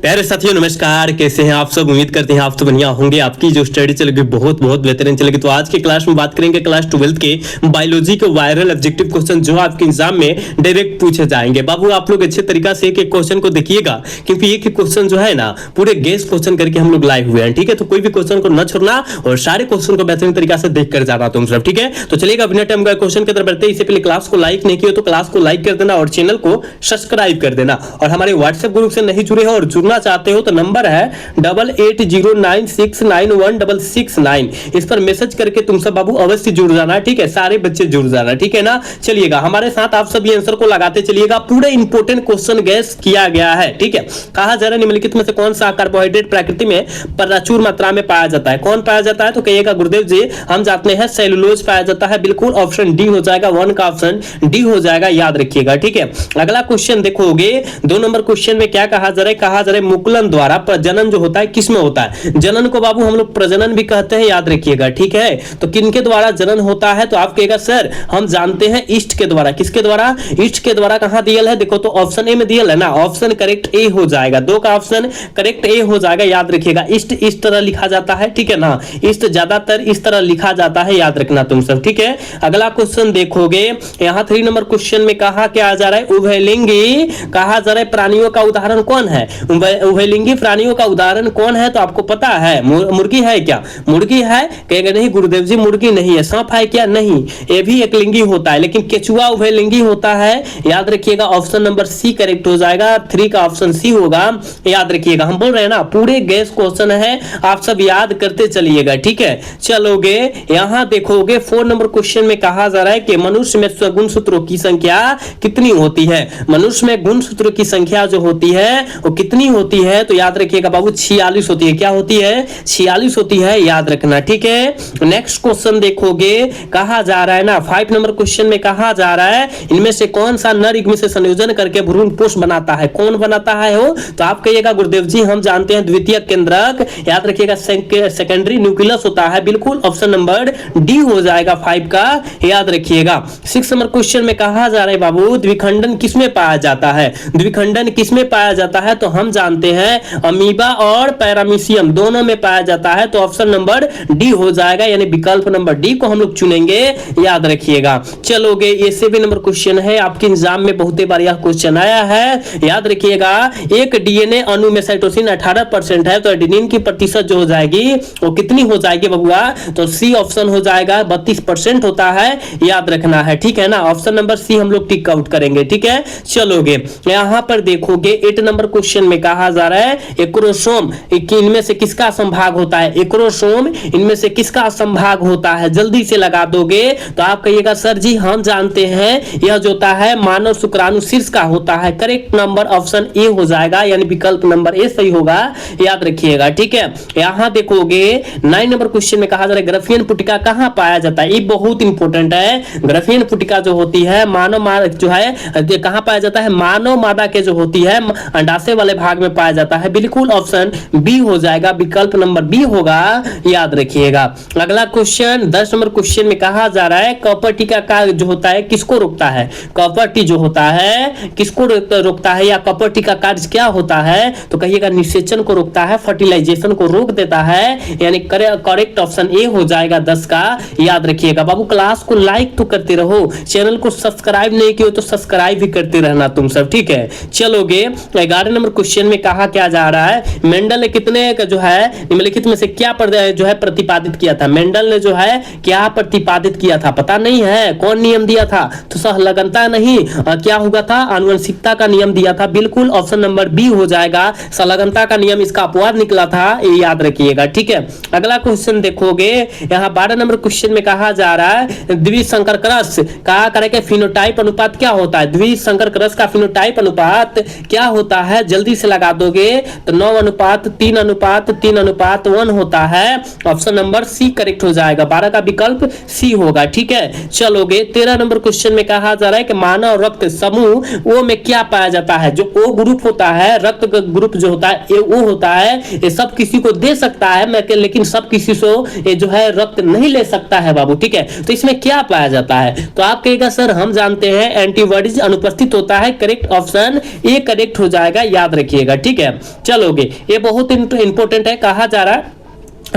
प्यारे साथियों नमस्कार, कैसे हैं आप सब। उम्मीद करते हैं आप तो बढ़िया होंगे। आपकी जो स्टडी चलेगी बहुत बेहतरीन चलेगी। तो आज के क्लास में बात करेंगे क्लास 12 के बायोलॉजी के वायरल ऑब्जेक्टिव क्वेश्चन जो आपके एग्जाम में डायरेक्ट पूछे जाएंगे। बाबू आप लोग अच्छे तरीका से एक एक क्वेश्चन को देखिएगा, क्योंकि एक क्वेश्चन जो है ना पूरे गेस क्वेश्चन करके हम लोग लाए हुए हैं। ठीक है, तो कोई भी क्वेश्चन को न छोड़ना और सारे क्वेश्चन को बेहतरीन तरीका से देख कर जाना तुम सब। ठीक है, तो चलिएगा बिना टाइम का क्वेश्चन की तरफ बढ़ते हैं। इससे पहले क्लास को लाइक नहीं किया तो क्लास को लाइक कर देना और चैनल को सब्सक्राइब कर देना। और हमारे व्हाट्सएप ग्रुप से नहीं जुड़े हो और जुड़ना चाहते हो तो नंबर है 8809691669। इस पर मैसेज करके तुम सब बाबू अवश्य जुड़ जाना। ठीक है, सारे बच्चे जुड़ जाना। ठीक है ना, चलिएगा हमारे साथ आप सभी आंसर को लगाते चलिएगा। पूरे इंपोर्टेंट क्वेश्चन गैस किया गया है। ठीक है, कहा जा रहा है निम्नलिखित में से कौन सा कार्बोहाइड्रेट प्रकृति में प्रचुर मात्रा में पाया जाता है। कौन पाया जाता है तो कहिएगा गुरुदेव जी हम जानते हैं सेलुलोज पाया जाता है। बिल्कुल ऑप्शन डी हो जाएगा, 1 का ऑप्शन डी हो जाएगा, याद रखिएगा। ठीक है, अगला क्वेश्चन देखोगे 2 नंबर क्वेश्चन में क्या कहा जा रहा है। कहा जा रहा है मुकुलन द्वारा प्रजनन जो होता है किसमें होता है। जनन को बाबू हम लोग प्रजनन भी कहते हैं, याद रखिएगा। ठीक है, तो किनके द्वारा जनन होता है तो आप कहेगा सर हम जानते हैं ईस्ट के द्वारा। किसके द्वारा? ईस्ट के द्वारा। कहां दिया है देखो तो ऑप्शन ए में दिया है ना, ऑप्शन करेक्ट ए हो जाएगा। 2 का ऑप्शन करेक्ट ए हो जाएगा, याद रखिएगा। ईस्ट इस तरह लिखा जाता है, ठीक है ना, ईस्ट ज्यादातर इस तरह लिखा जाता है, याद रखना तुम सब। ठीक है, अगला क्वेश्चन देखोगे यहां 3 नंबर क्वेश्चन में कहा क्या जा रहा है उभयलिंगी कहा जा रहा है प्राणियों का उदाहरण कौन है। उभयलिंगी प्राणियों का उदाहरण कौन है तो आपको पता है मुर्गी है क्या? मुर्गी है कहेंगे नहीं गुरुदेव जी मुर्गी नहीं है। सांप है क्या? नहीं, ये भी एक लिंगी होता है, लेकिन केचुआ उभयलिंगी होता है, याद रखिएगा। ऑप्शन नंबर सी करेक्ट हो जाएगा, 3 का ऑप्शन सी होगा, याद रखिएगा। हम बोल रहे हैं ना पूरे गैस क्वेश्चन है, आप सब याद करते चलिएगा। ठीक है, चलोगे यहां देखोगे 4 नंबर क्वेश्चन में कहा जा रहा है कि मनुष्य में गुणसूत्रों की संख्या कितनी होती है। मनुष्य में गुणसूत्रों की संख्या जो होती है वो कितनी होती है तो याद रखिएगा बाबू 46 होती है। क्या होती है? 46 होती है, याद रखना। ठीक है, नेक्स्ट क्वेश्चन देखोगे कहा जा रहा है ना 5 नंबर क्वेश्चन में कहा जा रहा है इनमें से कौन सा नर युग्म से संयोजन करके भ्रूण पोष बनाता है। कौन बनाता है हो तो आप कहिएगा गुरुदेव जी हम जानते हैं द्वितीय केंद्रक, याद रखिएगा। सेकेंडरी न्यूक्लियस होता है, बिल्कुल ऑप्शन नंबर डी हो जाएगा 5 का, याद रखिएगा। 6 नंबर क्वेश्चन में कहा जा रहा है बाबू द्विखंडन किसमें पाया जाता है। द्विखंडन किसमें पाया जाता है तो हम जानते हैं अमीबा और पैरामीशियम दोनों में पाया जाता है, तो ऑप्शन नंबर डी हो जाएगा, यानी विकल्प नंबर डी को हम लोग चुनेंगे, याद रखिएगा। चलोगे ये 7 नंबर क्वेश्चन है, आपके एग्जाम में बहुत बार यह क्वेश्चन आया है, याद रखिएगा। एक डीएनए अणु में साइटोसिन 18% है, तो एडेनिन की प्रतिशत जो हो जाएगी वो कितनी हो जाएगी बबुआ तो सी ऑप्शन हो जाएगा, 32% होता है, याद रखना है। ठीक है ना, ऑप्शन नंबर सी हम लोग टिक आउट करेंगे। ठीक है, चलोगे यहां पर देखोगे 8 नंबर क्वेश्चन में कहा जा रहा है एक्रोसोम इनमें से किसका संभाग होता है। एक्रोसोम इनमें से किसका संभाग होता है, जल्दी से लगा दोगे तो आप कहिएगा सर जी हम जानते हैं यह जो होता है मानव शुक्राणु शीर्ष का होता है। करेक्ट नंबर ऑप्शन ए हो जाएगा, यानी विकल्प नंबर ए सही होगा, याद रखिएगा। ठीक है, यहां देखोगे 9 नंबर क्वेश्चन में कहा जा रहा है ग्राफियन पुटिका कहां पाया जाता है। ये बहुत इंपॉर्टेंट है। ग्राफियन पुटिका जो होती है मानव जो है कहां पाया जाता है, मानव मादा के जो होती है अंडाशय वाले भाग में पाया जाता है, बिल्कुल ऑप्शन बी हो जाएगा, विकल्प नंबर बी होगा, याद रखिएगा। अगला क्वेश्चन 10 नंबर क्वेश्चन में कहा जा रहा है कॉपर टीका का जो होता है किसको रोकता है। कॉपर टी जो होता है किसको रोकता है, या कॉपर टी का कार्य क्या होता है तो कहिएगा निषेचन को रोकता है, फर्टिलाइजेशन को रोक देता है, यानी करेक्ट ऑप्शन ए हो जाएगा 10 का, याद रखिएगा। बाबू क्लास को लाइक तो करते रहो, चैनल को सब्सक्राइब नहीं किया तो सब्सक्राइब भी करते रहना तुम सब। ठीक है, चलोगे 11 नंबर क्वेश्चन में कहा क्या जा रहा है मेंडल ने कितने जो है निम्नलिखित में से क्या जो है प्रतिपादित किया था। मेंडल ने जो है क्या प्रतिपादित किया था पता नहीं है, कौन नियम दिया था तो सहलगनता नहीं क्या होगा था, आनुवंशिकता का नियम दिया था, बिल्कुल ऑप्शन नंबर बी हो जाएगा, सहलगनता का नियम इसका अपवाद निकला था, ये याद रखिएगा। ठीक है, अगला क्वेश्चन देखोगे यहाँ 12 नंबर क्वेश्चन में कहा जा रहा है द्विसंकर क्रस कहा करें फिनोटाइप अनुपात क्या होता है। द्विसंकर क्रस का फिनोटाइप अनुपात क्या होता है, जल्दी से लगा दोगे तो 9:3:3:1 होता है, ऑप्शन नंबर सी करेक्ट हो जाएगा, 12 का विकल्प सी होगा। ठीक है, चलोगे 13 नंबर क्वेश्चन में कहा जा रहा है कि मानव रक्त समूह ओ में क्या पाया जाता है। जो ओ ग्रुप होता है, रक्त ग्रुप जो होता है वो होता है, ये सब किसी को दे सकता है लेकिन सब किसी से ये जो है रक्त नहीं ले सकता है बाबू। ठीक है, तो इसमें क्या पाया जाता है तो आप कहेगा सर हम जानते हैं एंटीबॉडीज अनुपस्थित होता है, करेक्ट ऑप्शन ए करेक्ट हो जाएगा, याद रखिएगा। रखिएगा, ठीक है। चलोगे, ये बहुत इंपॉर्टेंट है। कहा जा रहा है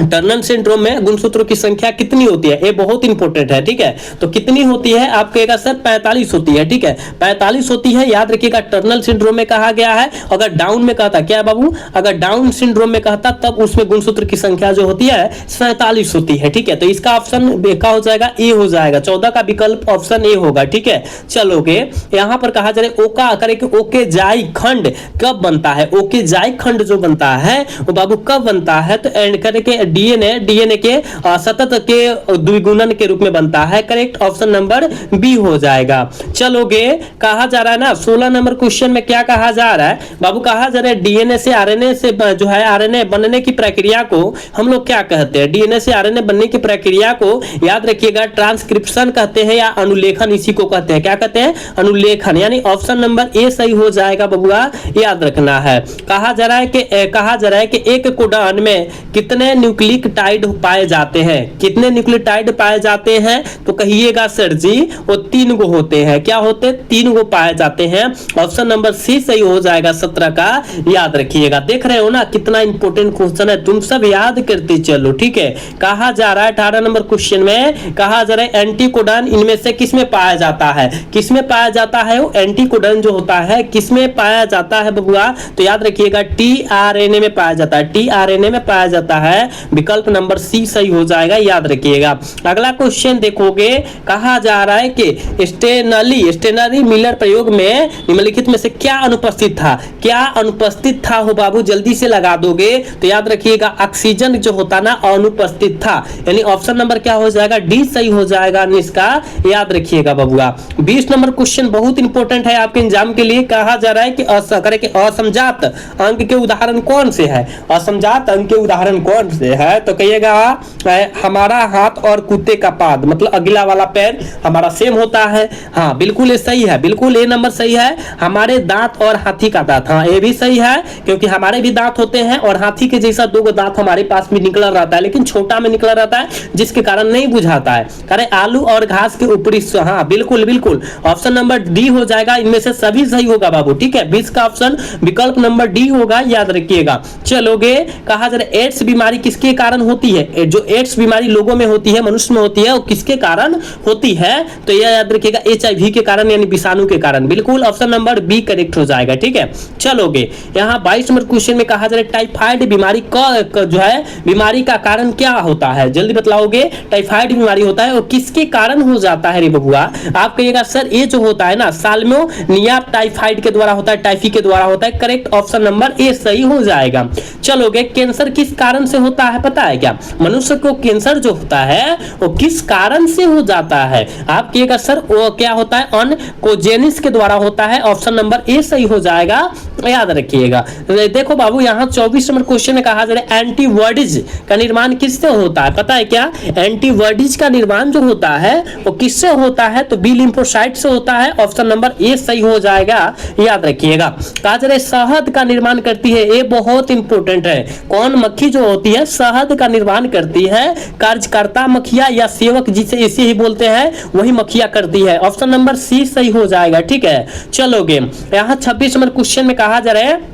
टर्नर सिंड्रोम में गुणसूत्रों की संख्या कितनी होती है, ये बहुत इंपॉर्टेंट है, ठीक है। तो कितनी होती है, आप कहेगा सर 45 होती है, ठीक है, 45 होती है, याद रखिएगा। टर्नर सिंड्रोम में कहा गया है। अगर डाउन में कहता, क्या बाबू, अगर डाउन सिंड्रोम में कहता तब उसमें गुणसूत्र की संख्या जो होती है 47 होती है, ठीक है। तो इसका ऑप्शन क्या हो जाएगा, ए हो जाएगा। 14 का विकल्प ऑप्शन ए होगा, ठीक है। चलोगे, यहां पर कहा जा रहा है ओका करे कि ओके जाई खंड कब बनता है। ओके जाई खंड जो बनता है वो बाबू कब बनता है, तो एंड करे के डीएनए के सतत के द्विगुणन के रूप में बनता है। करेक्ट ऑप्शन नंबर बी हो जाएगा। चलोगे, कहा जा रहा है ना 16 नंबर क्वेश्चन में क्या कहा जा रहा है बाबू, कहा जा रहा है डीएनए से आरएनए से जो है आरएनए बनने की प्रक्रिया को हम लोग क्या कहते हैं, डीएनए से आरएनए बनने की प्रक्रिया को याद रखिएगा ट्रांसक्रिप्शन कहते हैं या अनुलेखन, इसी को कहते हैं। क्या कहते हैं, अनुलेखन। यानी ऑप्शन नंबर ए सही हो जाएगा बबुआ, याद रखना है। कहा जा रहा है कि एक कोडन में कितने न्यूक्लियोटाइड पाए जाते हैं, कितने न्यूक्लियोटाइड पाए जाते हैं, तो कहिएगा सर जी वो 3 गो होते हैं। क्या होते हैं, 3 गो पाए जाते हैं। ऑप्शन नंबर सी सही हो जाएगा 17 का, याद रखिएगा। देख रहे हो ना कितना इंपॉर्टेंट क्वेश्चन है, तुम सब याद करते चलो, ठीक है। कहा जा रहा है 18 नंबर क्वेश्चन में कहा जा रहा है एंटीकोडन इनमें से किसमें पाया जाता है, किसमें पाया जाता है, वो एंटीकोडन जो होता है किसमें पाया जाता है बबुआ, तो याद रखिएगा टीआरएनए में पाया जाता है, टीआरएनए में पाया जाता है। विकल्प नंबर सी सही हो जाएगा, याद रखिएगा। अगला क्वेश्चन देखोगे, कहा जा रहा है कि स्टेनली मिलर प्रयोग में निम्नलिखित में से क्या अनुपस्थित था, क्या अनुपस्थित था हो बाबू, जल्दी से लगा दोगे तो याद रखिएगा ऑक्सीजन जो होता ना अनुपस्थित था। यानी ऑप्शन नंबर क्या हो जाएगा, डी सही हो जाएगा इसका, याद रखिएगा बबुआ। 20 नंबर क्वेश्चन बहुत इंपॉर्टेंट है आपके एग्जाम के लिए। कहा जा रहा है कि असमजात अंक के उदाहरण कौन से है, असमजात अंक के उदाहरण कौन से है, तो कहिएगा हमारा हाथ और कुत्ते का पाद, मतलब अगला वाला पैर हमारा सेम होता है। हाँ बिल्कुल ये सही है, बिल्कुल ए नंबर सही है। हमारे दांत और हाथी का दांत, हाँ ये भी सही है, क्योंकि हमारे भी दांत होते हैं और हाथी के जैसा 2 दांत हमारे पास भी निकला रहता है, लेकिन छोटा में निकला रहता है जिसके कारण नहीं बुझाता है। अरे आलू और घास के ऊपरी, हाँ बिल्कुल बिल्कुल ऑप्शन नंबर डी हो जाएगा। इनमें से सभी सही होगा बाबू, ठीक है। 20 का ऑप्शन विकल्प नंबर डी होगा, याद रखिएगा। चलोगे, कहा जा रहा है एड्स बीमारी किसके कारण होती है, जो एड्स बीमारी लोगों में होती है, मनुष्य में होती है, वो किसके कारण होती है, तो यह याद रखिएगा एचआईवी के कारण, यानी विषाणु के कारण। बिल्कुल ऑप्शन नंबर बी करेक्ट हो जाएगा, ठीक है। चलोगे, यहाँ 22 नंबर क्वेश्चन में कहा जा रहा है टाइफाइड बीमारी का जो है बीमारी का कारण क्या होता है, जल्दी बतलाओगे। टाइफाइड बीमारी होता है वो किसके कारण हो जाता है रे बबुआ, आप कहिएगा सर ये जो होता है ना साल्मोनिया टाइफाइड के द्वारा होता है, टाइफी के द्वारा होता है। करेक्ट ऑप्शन नंबर ए सही हो जाएगा। चलोगे, कैंसर किस कारण से होता है पता है क्या, मनुष्य को कैंसर जो होता है वो किस कारण से हो जाता है, आप कहिएगा सर वो क्या होता है, ऑनकोजेनिस के द्वारा होता है। ऑप्शन नंबर ए सही हो जाएगा, याद रखिएगा। देखो बाबू, यहाँ 24 नंबर क्वेश्चन में कहा जा रहा है एंटीबॉडीज का निर्माण किससे होता है, पता है क्या, एंटीबॉडीज का निर्माण जो होता है वो किससे होता है, तो बी लिम्फोसाइट से होता है। ऑप्शन नंबर ए सही हो जाएगा, याद रखिएगा। कहा जा रहा है शहद का निर्माण करती है, ये बहुत इंपॉर्टेंट है। कौन मक्खी जो होती है शहद का निर्माण करती है, कार्यकर्ता मक्खिया या सेवक जिसे इसे ही बोलते हैं, वही मक्खिया करती है। ऑप्शन नंबर सी सही हो जाएगा, ठीक है। चलोगे, यहाँ 26 नंबर क्वेश्चन में कहा जा रहा है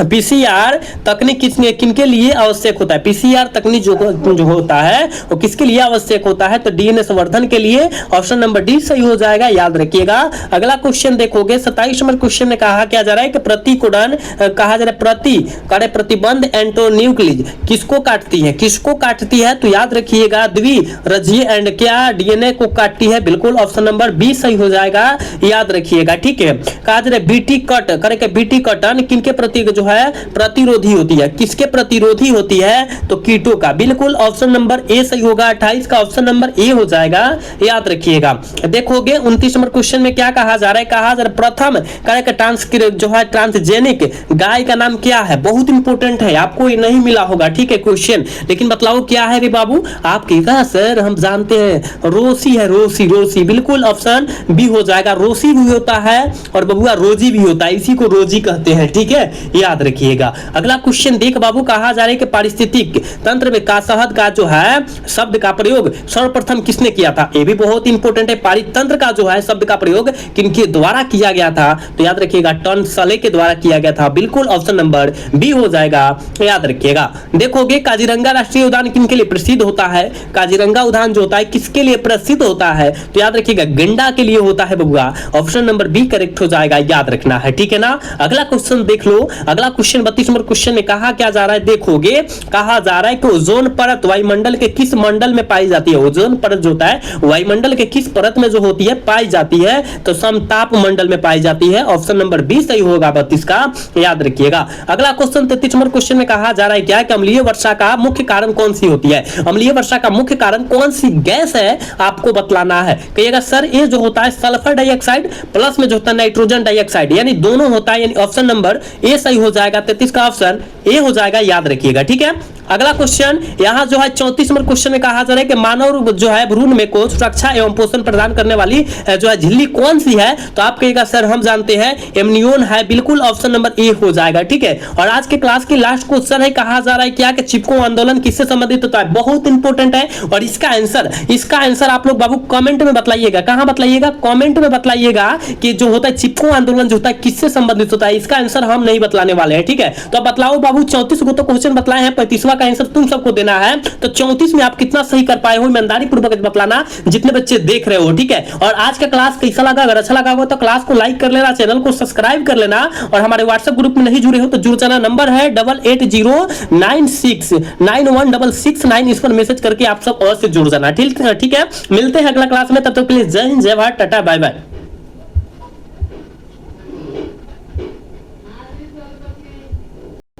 पीसीआर तकनीक किनके लिए आवश्यक होता है, पीसीआर तकनीक जो होता है वो किसके लिए आवश्यक होता है, तो डीएनए संवर्धन के लिए। ऑप्शन नंबर डी सही हो जाएगा, याद रखिएगा। अगला क्वेश्चन देखोगे, 27 नंबर क्वेश्चन में कहा क्या जा रहा है कि प्रतिकोडन कहा जा रहा है प्रतिबंध एंटोन्यूक्लिज किसको काटती है, किसको काटती है, तो याद रखिएगा द्विरजीय एंड क्या डीएनए को काटती है। बिल्कुल ऑप्शन नंबर बी सही हो जाएगा, याद रखिएगा, ठीक है। कहा जा रहा है बीटी कट करेक्ट, बीटी कटन किनके प्रति जो है प्रतिरोधी होती है, किसके प्रतिरोधी होती है, तो कीटों का। बिल्कुल ऑप्शन नंबर ए सही होगा, 28 का ऑप्शन नंबर ए हो जाएगा, याद रखिएगा। देखोगे 29 नंबर क्वेश्चन में क्या कहा जा रहा है, कहा जा रहा है प्रथम करेक्ट जो है ट्रांसजेनिक गाय का नाम क्या है, बहुत इंपॉर्टेंट है, आपको ये नहीं मिला होगा, ठीक है क्वेश्चन, लेकिन बतलाओ क्या है रे बाबू, आप कहेगा सर हम जानते हैं रोसी है, रोसी रोसी। बिल्कुल ऑप्शन बी हो जाएगा, रोसी भी होता है और बबुआ रोजी भी होता है, इसी को रोजी कहते हैं, ठीक है, याद याद रखिएगा। अगला क्वेश्चन देख बाबू, कहा जा रहा है कि पारिस्थितिक तंत्र में शहद का जो है शब्द का प्रयोग सर्वप्रथम किसने किया था? ये भी बहुत इंपॉर्टेंट है। पारितंत्र का जो है शब्द का प्रयोग किनके द्वारा किया गया था? तो याद रखिएगा टर्नसले के द्वारा किया गया था। बिल्कुल ऑप्शन नंबर बी हो जाएगा, याद रखिएगा। देखोगे काजीरंगा राष्ट्रीय उद्यान किनके लिए प्रसिद्ध होता है? काजीरंगा उद्यान जो होता है किसके लिए प्रसिद्ध होता है? तो याद रखिएगा गैंडा के लिए होता है बबुआ। ऑप्शन नंबर बी करेक्ट हो जाएगा, याद रखना है, ठीक है ना। अगला क्वेश्चन देख लो। अगला क्वेश्चन 32 नंबर क्वेश्चन में कहा क्या जा रहा है? देखोगे कहा जा रहा है कि ओजोन परत वायुमंडल के किस मंडल में पाई जाती है? ओजोन परत जो होता है वायुमंडल के किस परत में जो होती है पाई जाती है? तो समताप मंडल में पाई जाती है। ऑप्शन नंबर बी सही होगा 32 का, याद रखिएगा। अगला क्वेश्चन 33 नंबर क्वेश्चन में कहा जा रहा है क्या कि अम्लीय वर्षा का मुख्य कारण कौन सी होती है? अम्लीय वर्षा का मुख्य कारण कौन सी गैस है आपको बतलाना है। कहिएगा सर ये जो होता है सल्फर डाइऑक्साइड प्लस में जो होता है नाइट्रोजन डाइऑक्साइड, यानी दोनों होता है, यानी ऑप्शन नंबर ए सही हो जाएगा। 33 का ऑप्शन ए हो जाएगा, याद रखिएगा, ठीक है। अगला क्वेश्चन यहां जो है 34 नंबर क्वेश्चन में कहा जा रहा है कि मानव जो है भ्रूण में को सुरक्षा एवं पोषण प्रदान करने वाली जो है झिल्ली कौन सी है? तो आप कहिएगा सर हम जानते हैं एमनियोन है। बिल्कुल ऑप्शन नंबर ए हो जाएगा, ठीक है। और आज के क्लास की लास्ट क्वेश्चन है, कहा जा रहा है क्या कि चिपको आंदोलन किससे संबंधित होता है? बहुत इंपॉर्टेंट है और इसका आंसर आप लोग बाबू कमेंट में बतलाइएगा। कहां बतलाइएगा? कमेंट में बतलाइएगा कि जो होता है चिपको आंदोलन जो होता है किससे संबंधित होता है। इसका आंसर हम नहीं बतलाने वाले हैं, ठीक है। तो बतलाओ बाबू, 34 को तो क्वेश्चन बतलाए हैं, 35वां का आंसर तुम सबको देना है। तो 34 में आप कितना सही कर पाए हो ईमानदारी पूर्वक बतलाना, जितने बच्चे देख रहे हो, ठीक है। और आज का क्लास कैसा लगा? अगर अच्छा लगा हो तो क्लास को लाइक कर लेना, चैनल को सब्सक्राइब कर लेना और हमारे व्हाट्सएप ग्रुप में नहीं जुड़े हो तो जुड़ जाना। नंबर है 8809691669। इस पर मैसेज करके आप सब और से जुड़ जाना, ठीक है। मिलते हैं अगला क्लास में, तब तक के लिए जय हिंद, जय भारत, टाटा, बाय बाय।